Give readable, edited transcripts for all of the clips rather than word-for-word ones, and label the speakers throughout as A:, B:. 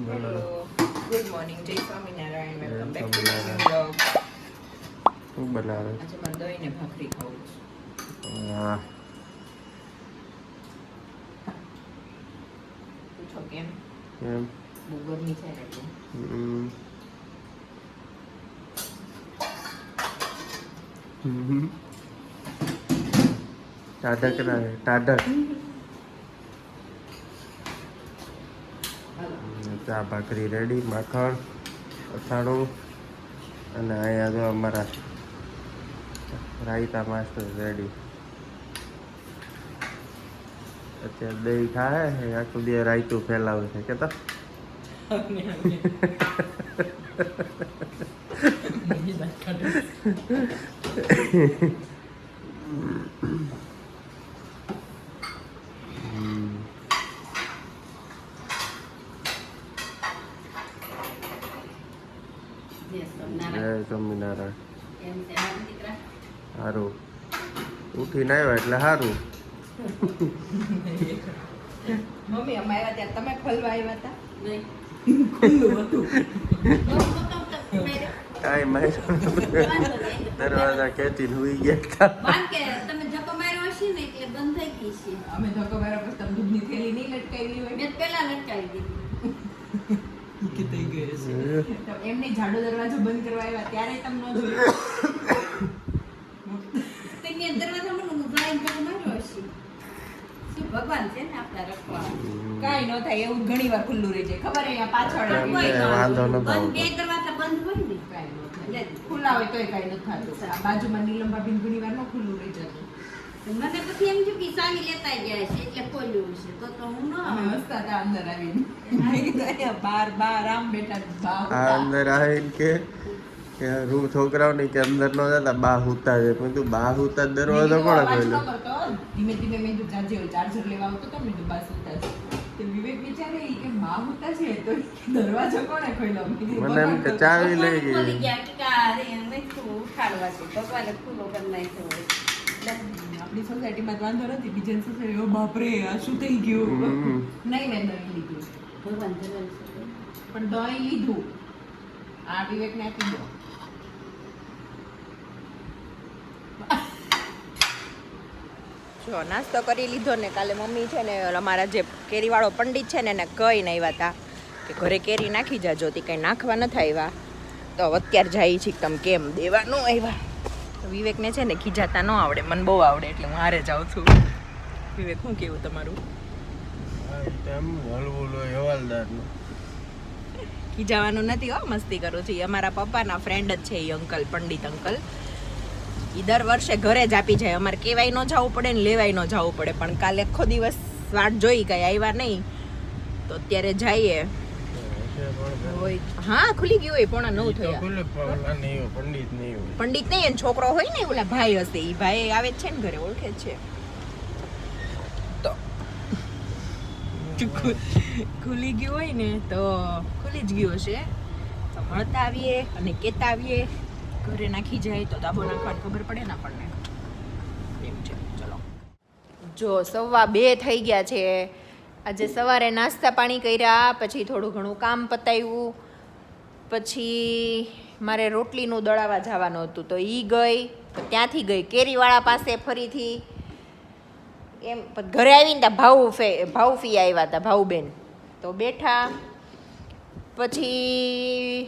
A: Hello, good morning, જય Swaminarayan, welcome back to my new blog.
B: શું બનાવે?
A: આજે મારે દહીં ને ભાખરી ખાવું છે.
B: હા.
A: પૂછો કેમ?
B: એમ.
A: બહુ ગરમી છે ને એટલે.
B: ટાઢક ના ટાઢક. ચા ભાખરી રેડી, માખણ, અથાણું અને અહીંયા જો અમારા રાયતા માસ્ટર રેડી. અત્યારે દહીં ખાય છે, આખું બે રાયતું ફેલાવે છે કેતા. જય સ્વામિનારાયણ. સારું ઉઠીને આવ્યા એટલે સારું.
A: મમ્મી અમે આવ્યા ત્યારે તમે ખોલવા આવ્યા હતા? નહીં, ખુલ્લું હતું.
B: કાંઈ માર્યો દરવાજા ખેંચીને હુઈ ગયા હતા.
C: તમે ધક્કો માર્યો હશે ને એટલે બંધ થઈ ગઈ છે.
A: અમે ધક્કો માર્યા પછી તમે દૂધની થેલી નહીં લટકાવી હોય?
C: મેં પહેલા લટકાવી દીધી.
A: એમને ઝાડુ દરવાજો બંધ કરવા આવ્યા ત્યારે તમને જોયું.
C: તેની દરવાજા મને ઉભાઈને ધક્કો માર્યો હશે. શું ભગવાન છે ને આપણા રખવા.
A: કાંઈ ન થાય એવું ઘણી વાર ખુલ્લું રહી જાય. ખબર અહીંયા પાછળ
B: વાંધો ન
C: બંધ
B: આવતો.
C: બે દરવાજા બંધ હોય ને
A: કાંઈ ન થાય. ખુલ્લા હોય તોય કાંઈ નથી થતું. આ બાજુમાં નીલમ ભાભી ઘણી વાર ન ખુલ્લું રહી જતું.
C: મને પછી એમ થયું કે સાવી લેતા ગયા છે એટલે ખોલ્યું છે તો હું ન
A: અમે હસતા હતા અંદર આવીને. મેં કીધું અહીંયા બાર આમ બેઠા
B: આ
A: બા
B: અંદર આવીને કે રૂ છોકરાઓને કે અંદર ન જતા બા હુતા છે. મેં કીધું બા હુતા દરવાજો કોણે ખોલ્યો?
A: ધીમે ધીમે મેં કીધું ચાર્જર લેવા આવતો તો મેં કીધું બા સુતા છે. તે વિવેક વિચારે ઈ કે બા હુતા છે તો ઈ દરવાજો કોણે ખોલ્યો? મેં કીધું
B: મને એમ કે ચાવી લઈ
C: ખોલી
B: ગઈ.
C: ગયા કે કારે મેં તો ઉઠાડવા છે ભગવાને ખુલ્લો કરી નાખ્યો હોય.
A: આપણી સોસાયટીમાં તો વાંધો નથી. બીજાની સોસાયટી બાપરે આ શું થઈ ગયું? નહીં મેં દહીં લીધું
C: ભગવાન જલન છે.
A: પણ દહીં લીધું. આ વિવેકને આપી દો. જો નાસ્તો કરી લીધો ને કાલે મમ્મી છે ને અમારા જે કેરીવાળો પંડિત છે ને એને કહીને આવ્યા હતા કે ઘરે કેરી નાખી જાજો. તે કંઈ નાખવા નથી આવ્યા તો અત્યારે જાય છે તમે કેમ દેવા ન આવ્યા. તો વિવેકને છે ને ખીજાતા ન આવડે, મને બહુ આવડે એટલે હું હારે જાઉં છું. વિવેક શું કેવું તમારું? ખીજાવાનું નથી હો, મસ્તી કરું છું. અમારા પપ્પાના ફ્રેન્ડ જ છે એ અંકલ, પંડિત અંકલ. એ દર વર્ષે ઘરે જ આપી જાય. અમારે કહેવાય ન જવું પડે ને લેવાય ન જવું પડે. પણ કાલે આખો દિવસ વાટ જોઈ કાંઈ આવ્યા નહીં તો અત્યારે જઈએ. હા ખુલી ગયું હોય, 8:45 થયા. પંડિત નહીં એનો છોકરો હોય ને ઓલા ભાઈ હશે, એ ભાઈ આવે જ છે ને ઘરે, ઓળખે જ છે. તો ખુલી ગયું હોય ને તો ખુલી જ ગયું હશે. તો મળતા આવીએ અને કહેતા આવીએ. ઘરે નાખી જાય તો દાબો નાખવાની ખબર પડે ને આપણને. એમ છે. ચલો જો 2:15 થઈ ગયા છે. આજે સવારે નાસ્તા પાણી કર્યા, પછી થોડું ઘણું કામ પતાવ્યું, પછી મારે રોટલીનું દળાવા જવાનું હતું તો એ ગઈ. તો ત્યાંથી ગઈ કેરીવાળા પાસે ફરીથી એમ. ઘરે આવીને ત્યાં ભાઉફી આવ્યા હતા, ભાઉબેન. તો બેઠા પછી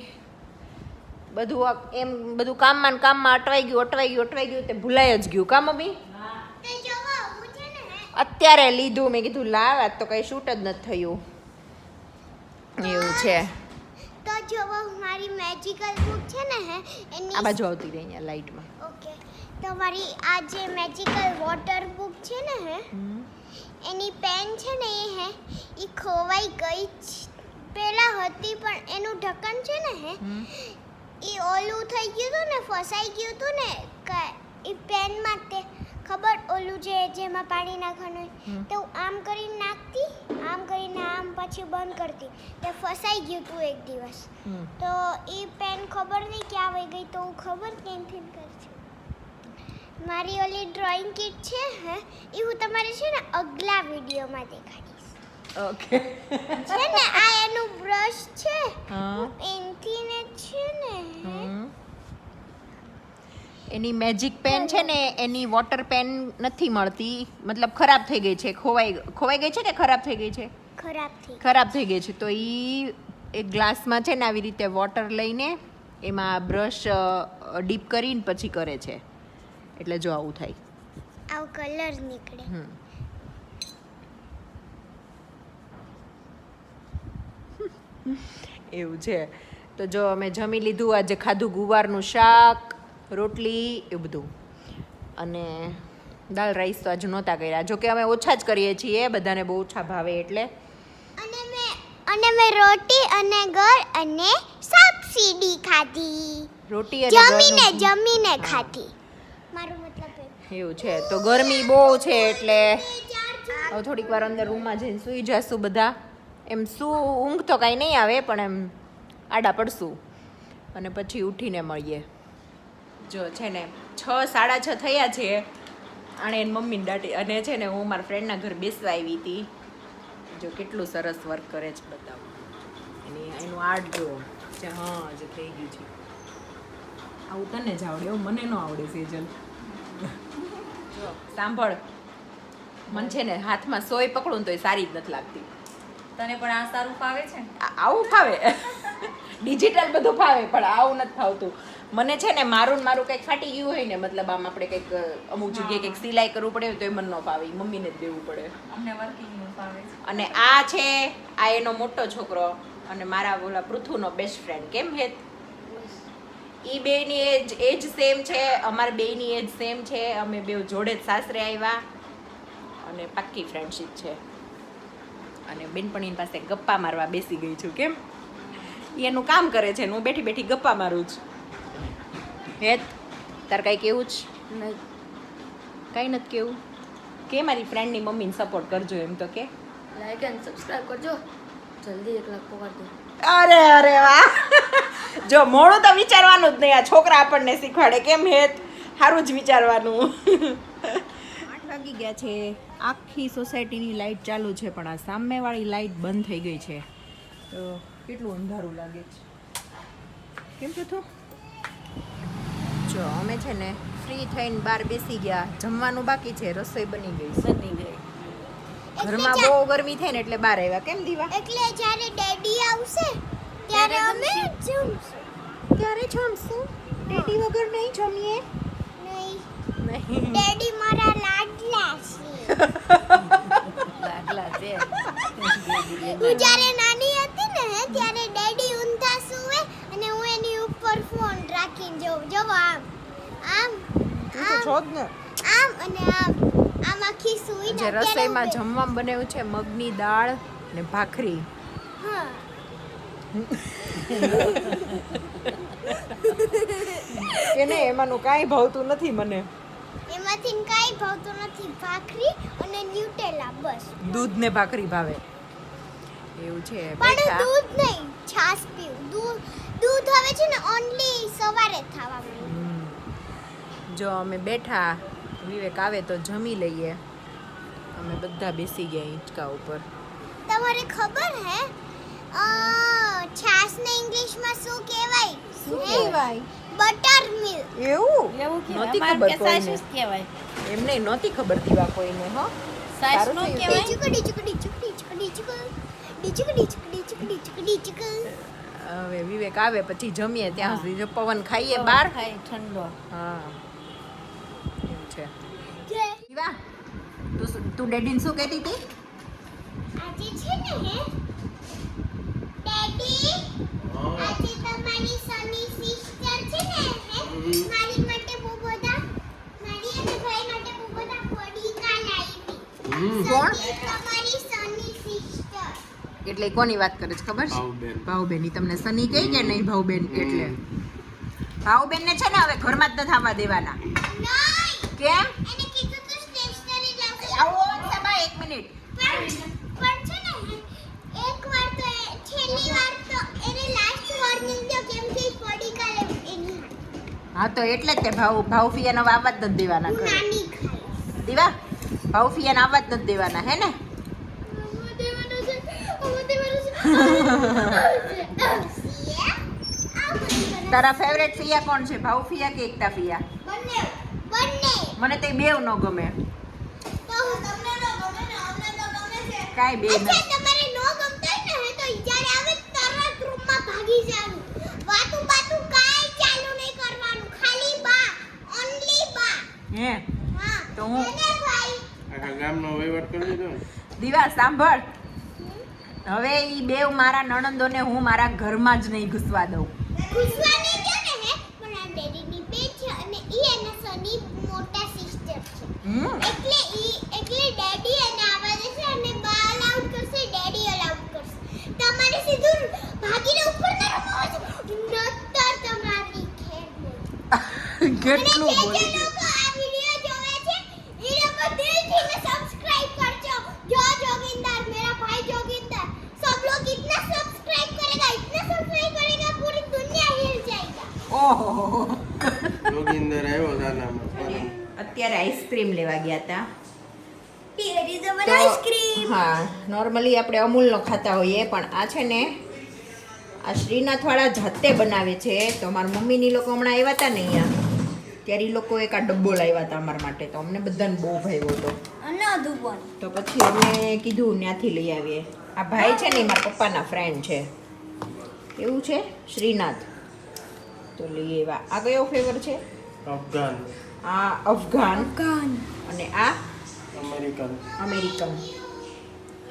A: બધું એમ બધું કામમાં અટવાઈ ગયું તે ભૂલાઈ જ ગયું. કામ મમ્મી અત્યારે લીધું. મેં કીધું લાવ, આજ તો કઈ શૂટ જ નથી થયું. એવું છે.
D: તો જો મારી મેજિકલ બુક છે ને હે એની
A: આ બાજુ આવતી રહી અહીંયા લાઈટમાં.
D: ઓકે તો મારી આ જે મેજિકલ વોટર બુક છે ને હે એની પેન છે ને એ હે એ ખોવાઈ ગઈ પહેલા હતી પણ એનું ઢક્કન છે ને હે એ ઓલું થઈ ગયું હતું ને, ફસાઈ ગયું હતું ને એ પેનમાં. તે ખબર ઓલું જેમાં પાણી નાખવાનું હોય તો આમ કરીને નાખતી, આમ કરીને આમ પછી બંધ કરતી. તે ફસાઈ ગયું હતું એક દિવસ. તો એ પેન ખબર નહીં ક્યાં વહી ગઈ તો હું ખબર કેમથી કરશું. મારી ઓલી ડ્રોઈંગ કીટ છે હે એ હું તમારે છે ને અગલા વિડીયોમાં દેખાડીશ.
A: ઓકે
D: છે ને આ એનું બ્રશ બ્રશ છે
A: હા
D: એનથી ને છે ને
A: એની મેજિક પેન છે ને એની વોટર પેન નથી મળતી, મતલબ ખરાબ થઈ ગઈ છે, ખોવાઈ ગઈ છે કે ખરાબ થઈ ગઈ છે? ખરાબ થઈ ગઈ છે. તો એક ગ્લાસમાં છે ને આવી રીતે વોટર લઈને એમાં બ્રશ ડીપ કરીને પછી કરે છે, એટલે જો આવું થાય.
D: આવો કલર નીકળે.
A: એવું છે. તો જો અમે જમી લીધું, આજે ખાધું ગુવારનું શાક, રોટલી, એવું બધું, અને દાલ રાઈસ તો આજે નહોતા કર્યા, જો કે અમે ઓછા જ કરીએ છીએ, બધાને બહુ ઓછા ભાવે એટલે.
D: અને મેં રોટી અને ગળ અને સબસીડી ખાધી.
A: રોટી અને
D: જમીને ખાધી. મારું મતલબ
A: એવું છે. તો ગરમી બહુ છે એટલે હવે થોડીક વાર અંદર રૂમમાં જઈને સૂઈ જશું બધા. એમ ઊંઘ તો કાંઈ નહીં આવે, પણ એમ આડા પડશું અને પછી ઉઠીને મળીએ. જો છે ને 6, 6:30 થયા છે. આણે એની મમ્મીને દાટી, અને છે ને હું મારા ફ્રેન્ડના ઘર બેસવા આવી હતી. જો કેટલું સરસ વર્ક કરે છે બતાવો. એનું આર્ટ જો જે જે થઈ ગયું છે. આવું તને જ આવડે, એવું મને ન આવડે સેજલ. જો સાંભળ, મને છે ને હાથમાં સોય પકડું તો એ સારી જ નથી લાગતી.
C: તને પણ આ સારું ફાવે છે?
A: આવું ફાવે, ડિજિટલ બધું ફાવે, પણ આવું નથી ફાવતું મને. છે ને મારું કંઈક ફાટી ગયું હોય ને, મતલબ આમ આપણે કંઈક અમુક જગ્યાએ કંઈક સિલાઈ કરવું પડે તો એ મને ન ફાવે, મમ્મીને જ દેવું પડે.
C: અમને વર્કિંગનું ફાવે છે.
A: અને આ છે, આ એનો મોટો છોકરો અને મારા ઓલા પૃથુનો બેસ્ટ ફ્રેન્ડ. કેમ હેત? ઈ બેની એજ સેમ છે, અમારા બેની એજ સેમ છે. અમે બે જોડે જ સાસરે આવ્યા અને પાક્કી ફ્રેન્ડશીપ છે. અને બેનપણીની પાસે ગપ્પા મારવા બેસી ગઈ છું. કેમ? ઈ એનું કામ કરે છે ને હું બેઠી બેઠી ગપ્પા મારું છું. હેત, તાર કાંઈ કેવું જ નહીં? કાંઈ નથી કેવું? કે મારી ફ્રેન્ડની મમ્મીને સપોર્ટ કરજો એમ તો કે.
E: લાઈક એન્ડ સબસ્ક્રાઇબ કરજો, જલ્દી 1 લાખ પકડ દો.
A: અરે વાહ, જો મોડું તો વિચારવાનું જ નહીં, આ છોકરા આપણને શીખવાડે. કેમ હેત? સારું જ વિચારવાનું. 8 વાગી ગયા છે. આખી સોસાયટીની લાઈટ ચાલુ છે, પણ આ સામેવાળી લાઈટ બંધ થઈ ગઈ છે. તો કેટલું અંધારું લાગે છે. કેમ પૃથુ? જો અમે છે ને ફ્રી થઈને બહાર બેસી ગયા, જમવાનું બાકી છે, રસોઈ બની ગઈ. ઘરમાં બહુ ગરમી થાય ને એટલે બહાર આવ્યા. કેમ દીવા?
D: એટલે જ્યારે ડેડી આવશે ત્યારે અમે જમશું.
A: ક્યારે જમશું? ડેડી વગર નહીં જમીએ. નહીં.
D: ડેડી મારા લાડલા છે.
E: લાગલા છે.
D: હું જ્યારે નાની હતી ને ત્યારે ડેડી ઊંધા સૂવે અને હું એની ઉપર ફોન રાખીને જોઉં આમ
A: છો જ ને.
D: આમ અને આમ આખી સૂઈ
A: જે રસોઈમાં જમવામાં બનાવ્યું છે મગની દાળ ને ભાખરી.
D: હા.
A: કે નહીં, એમાંનું કાંઈ ભાવતું નથી મને.
D: એમાંથી કાંઈ ભાવતું નથી. ભાખરી અને ન્યુટેલા, બસ.
A: દૂધ ને ભાખરી ભાવે. એવું છે.
D: પણ દૂધ નહીં, છાશ પીવું. દૂધ હવે છે ને ઓન્લી સવારે ખાવા મળ્યું.
A: જો અમે બેઠા, વિવેક આવે તો જમી લઈએ. અમે બધા બેસી ગયા હિંચકા ઉપર.
D: તમારે ખબર હે છાશ ને ઇંગ્લિશમાં શું કહેવાય? Butter milk.
A: એવું
C: એવું
A: નહોતી
C: કહેવાય.
A: ખબર
C: અમારે કે
A: કોઈને.
C: સાચું જ કહેવાય.
A: એમને નહોતી ખબર દીવા કોઈને. હો
C: સાચું નો
A: સારું
C: કહેવાય.
D: ચુકડી ચુકડી ચુકડી ચુકડી ચુકડી ચુકડી ચુકડી ચુકડી ચુકડી.
A: હવે વિવેક આવે પછી જમીએ. ત્યાં સુધી જો પવન ખાઈએ બહાર.
C: ખાય ઠંડો.
A: હા એવું છે.
D: જે
A: દીવા, તું ડેડીને શું કહેતી હતી?
D: આજે છે ને ડેડી, આજે તમારી સની સિસ્ટર છે ને મારી માટે બહુ બધા, મારી અને ભાઈ માટે બહુ બધા પડીકા લાવી.
A: કોણ?
D: તમારી સની સિસ્ટર.
A: એટલે કોની વાત કરે છે ખબર છે?
B: ભાવબેન.
A: ભાવબેન. ઈ તમને સની કહે કે નહીં ભાવબેન? એટલે ભાવબેન ને છે ને હવે ઘરમાં જ નથી આવવા દેવાના.
D: નહીં,
A: કેમ?
D: એને કીધું તો સ્ટેશનરી લાવશે.
A: આવો સભા 1 મિનિટ.
D: પણ છે ને એકવાર તો છેલ્લી વાર તો એને લાસ્ટ વોર્નિંગ દો, કેમ કે ઈ પડીકા લેવું એની હાથે.
A: હા તો એટલે જ તે ભાવફિયાને હવે આવવા જ નથી દેવાના
D: હું
A: ઘરે.
D: નાની ખાઈશ.
A: દીવા, ભાવફિયાને આવવા જ નથી દેવાના, હે ને?
D: દેવાનું છે.
A: તારા ફેવરેટ ફિયા કોણ છે? ભાવ ફિયા કે એકતા ફિયા?
D: બંને બંને
A: મને તે બેવ ન ગમે.
D: તો તમને નો ગમે ને અમને તો ગમે છે.
A: કાઈ બે
D: અચ્છા
A: નથી.
D: તમારે નો ગમતા હોય ને તો જ્યારે આવે તરત રૂમમાં ભાગી જવાનું. વાતું કાઈ ચાલુ નહીં કરવાનું. ખાલી બા, ઓન્લી બા.
A: હે
D: હા.
A: તો હું
D: એને ભાઈ
B: આખા ગામનો વહીવટ કરી દીધો ને.
A: દીવા સાંભળ. હવે ઈ બેવ મારા નણંદોને હું મારા ઘરમાં જ નહીં ઘૂસવા દઉં.
D: ગુસ્સાની છે ને હે પણ આ ડેડીની બેન છે અને ઈ એના સની મોટા સિસ્ટર છે. એટલે ડેડી એને આવવા દેશે અને બા અલાઉડ કરશે, ડેડી અલાઉડ કરશે. તમારે સીધું ભાગીને ઉપર તરફ નતર તમારી ખેર બોલ.
A: કેટલું
D: અને જે
A: બોલી ગઈ.
D: લોકો આ વિડિયો જોવે છે એ લોકો દિલથી ને સબસ્ક્રાઇબ કરજો. જો जोगिंदर मेरा भाई जोगिंदर सब लोग इतना सब्सक्राइब करेगा पूरी दुनिया हिल जाएगा.
A: ઓહો
B: જોગીંદર આવ્યો દાનામાં.
A: અત્યારે આઈસ્ક્રીમ લેવા ગયા હતા.
D: Here is our
A: તો
D: ice cream.
A: હા નોર્મલી આપણે અમૂલનો ખાતા હોઈએ પણ આ છે ને આ શ્રીનાથવાળા જાતે બનાવે છે. તો મારા મમ્મીની લોકો હમણાં આવ્યા હતા ને અહીંયા ત્યારે ઈ લોકો એક આ ડબ્બો લાવ્યા હતા અમારા માટે. તો અમને બધાને બહુ ભાવ્યો હતો.
D: Another one.
A: તો પછી અમે કીધું ત્યાંથી લઈ આવીએ. આ ભાઈ છે ને ઈ મારા પપ્પાના ફ્રેન્ડ છે. એવું છે શ્રીનાથ. તો લઈ આવ્યા. આ કયો ફ્લેવર છે?
B: અફઘાન,
A: આ અફઘાન અને આ
B: અમેરિકન.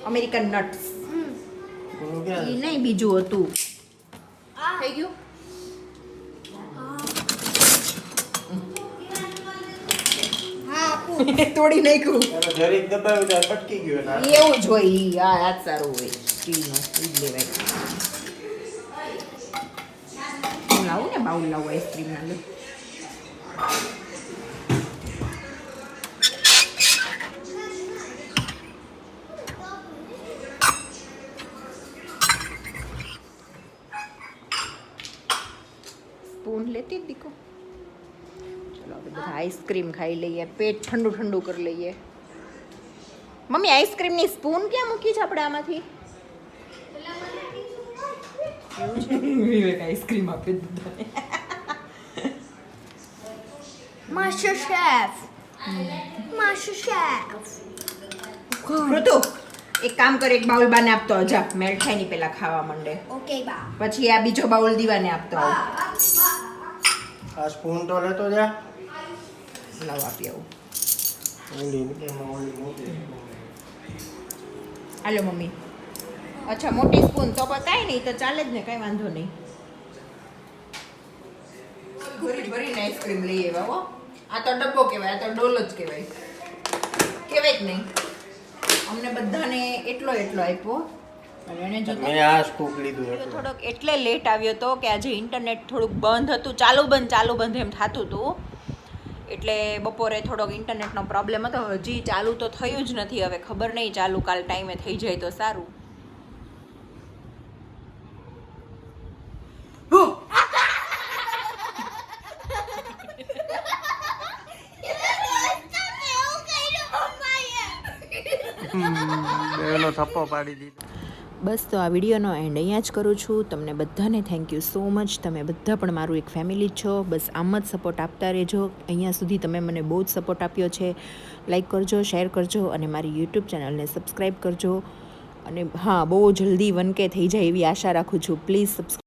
A: American nuts.
B: બોલો
A: એ
B: ક્યાં?
A: નહીં બીજું હતું. થઈ ગયું? તોડી નાખ્યું.
B: તારે જરીક દબાવ્યું તો આ પટકી ગયો એટલે આ
A: એવું જ હોય ઈ. આ હાથ સારું હોય સ્ટીલનો. ઈ જ લેવાય. હું લાવું ને બાઉલ લાવું આઈસ્ક્રીમના. લે સ્પૂન લેતી જ દીકો. ચલો આપણે બધા આઈસ્ક્રીમ ખાઈ લઈએ. પેટ ઠંડુ ઠંડુ કરી લઈએ. મમ્મી આઈસ્ક્રીમની સ્પૂન ક્યાં મૂકી છે આપણે આમાંથી? એવું છે? વિવેક આઈસ્ક્રીમ આપી દીધા.
D: Master Chef.
A: ઋતુ એક કામ કર, એક બાઉલ બાને આપતો જા. મેલ્ટ થાય ની પેલા ખાવા માંડે.
D: Okay, bye.
A: પછી આ બીજો બાઉલ દીવાને આપતો આવ.
B: આ સ્પૂન તો લેતો જા.
A: લાવ આપી આવું.
B: ઓલી એમાં ઓલી મોટી.
A: હાલો મમ્મી. અચ્છા મોટી સ્પૂન તો પણ કાંઈ નહીં, તો ચાલે જ ને, કાંઈ વાંધો નહીં. ભરીને આઈસ્ક્રીમ લઈ આવ્યા હો. આ તો ડબ્બો કહેવાય, આ તો ડોલ જ કહેવાય. કહેવાય જ નહીં. અમને બધાને એટલો આપ્યો. અને એને જો
B: મેં આ સ્કૂપ લીધું હતું.
A: થોડોક એટલે લેટ આવ્યો હતો કે આજે ઇન્ટરનેટ થોડુંક બંધ હતું, ચાલુ બંધ એમ થતું હતું. એટલે બપોરે થોડોક ઇન્ટરનેટનો પ્રોબ્લેમ હતો. હજી ચાલુ તો થયું જ નથી. હવે ખબર નહીં, ચાલુ કાલ ટાઈમે થઈ જાય તો સારું.
B: એનો થપ્પો પાડી દીધો.
A: બસ તો આ વિડીયોનો એન્ડ અહીંયા જ કરું છું. તમને બધાને થેન્ક યુ સો મચ. તમે બધા પણ મારું એક ફેમિલી જ છો. બસ આમ જ સપોર્ટ આપતા રહેજો. અહીંયા સુધી તમે મને બહુ જ સપોર્ટ આપ્યો છે. લાઈક કરજો, શેર કરજો અને મારી યુટ્યુબ ચેનલને સબસ્ક્રાઈબ કરજો. અને હા, બહુ જલ્દી 1K થઈ જાય એવી આશા રાખું છું. Please subscribe